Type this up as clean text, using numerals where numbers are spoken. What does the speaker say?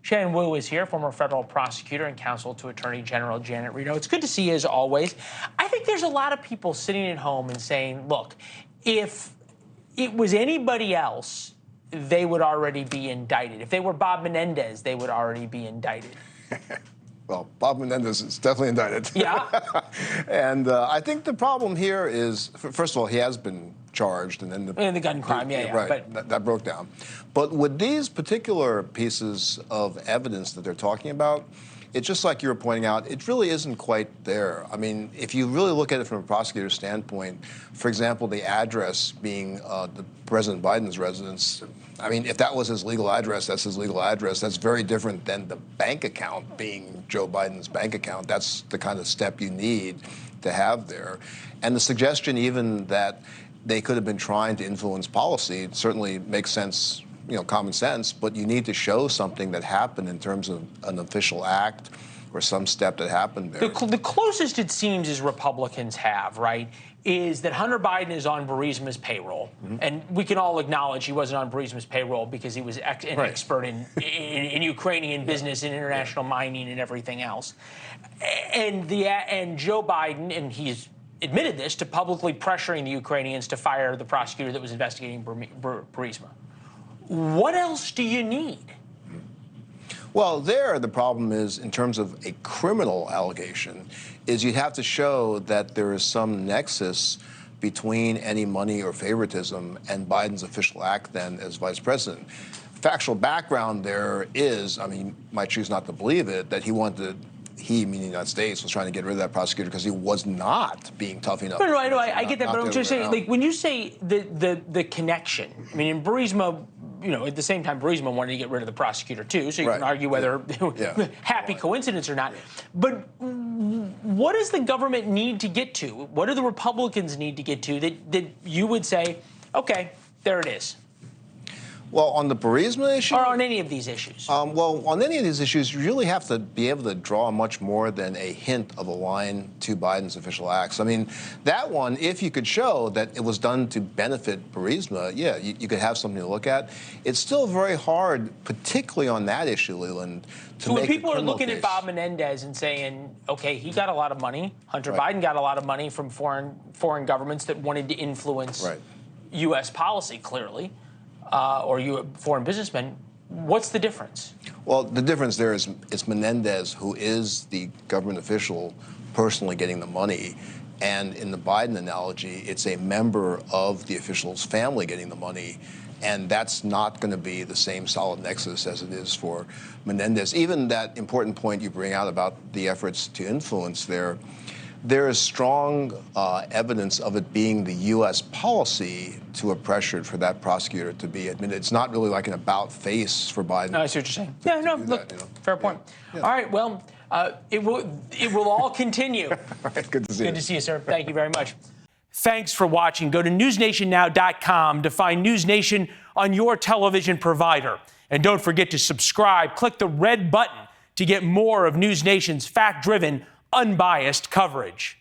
Shan Wu is here, former federal prosecutor and counsel to Attorney General Janet Reno. It's good to see you as always. I think there's a lot of people sitting at home and saying, look, if it was anybody else, they would already be indicted. If they were Bob Menendez, they would already be indicted. Well, Bob Menendez is definitely indicted. Yeah. And I think the problem here is, first of all, he has been charged, and then the gun crime, yeah. Right, but that broke down. But with these particular pieces of evidence that they're talking about, it's just like you were pointing out, it really isn't quite there. I mean, if you really look at it from a prosecutor's standpoint, for example, the address being the President Biden's residence, I mean, if that was his legal address, that's his legal address. That's very different than the bank account being Joe Biden's bank account. That's the kind of step you need to have there. And the suggestion even that they could have been trying to influence policy certainly makes sense, common sense, but you need to show something that happened in terms of an official act or some step that happened there. The closest it seems is Republicans have, right, is that Hunter Biden is on Burisma's payroll. Mm-hmm. And we can all acknowledge he wasn't on Burisma's payroll because he was an expert in Ukrainian business and international mining and everything else. And Joe Biden, and he's admitted this, to publicly pressuring the Ukrainians to fire the prosecutor that was investigating Burisma. What else do you need? Well, the problem is, in terms of a criminal allegation, is you'd have to show that there is some nexus between any money or favoritism and Biden's official act then as vice president. Factual background there is, I mean, you might choose not to believe it, that he, meaning the United States, was trying to get rid of that prosecutor because he was not being tough enough. No, I get that, but I'm just saying, like, when you say the connection, I mean, in Burisma, at the same time, Burisma wanted to get rid of the prosecutor too, so you can argue whether happy coincidence or not. But what does the government need to get to? What do the Republicans need to get to that you would say, okay, there it is? Well, on the Burisma issue? Or on any of these issues? Well, on any of these issues, you really have to be able to draw much more than a hint of a line to Biden's official acts. I mean, that one, if you could show that it was done to benefit Burisma, yeah, you could have something to look at. It's still very hard, particularly on that issue, Leland, to make a criminal case. So when people are looking at Bob Menendez and saying, okay, he got a lot of money, Hunter Biden got a lot of money from foreign governments that wanted to influence U.S. policy, clearly, or foreign businessmen, what's the difference? Well, the difference there is it's Menendez who is the government official personally getting the money. And in the Biden analogy, it's a member of the official's family getting the money. And that's not going to be the same solid nexus as it is for Menendez. Even that important point you bring out about the efforts to influence there is strong evidence of it being the U.S. policy to have pressured for that prosecutor to be admitted. It's not really like an about face for Biden. No, I see what you're saying. Look, fair point. Yeah. All right, well, it will all continue. All right, good to see you. Good to see you, sir. Thank you very much. Thanks for watching. Go to newsnationnow.com to find NewsNation on your television provider. And don't forget to subscribe. Click the red button to get more of NewsNation's fact-driven, unbiased coverage.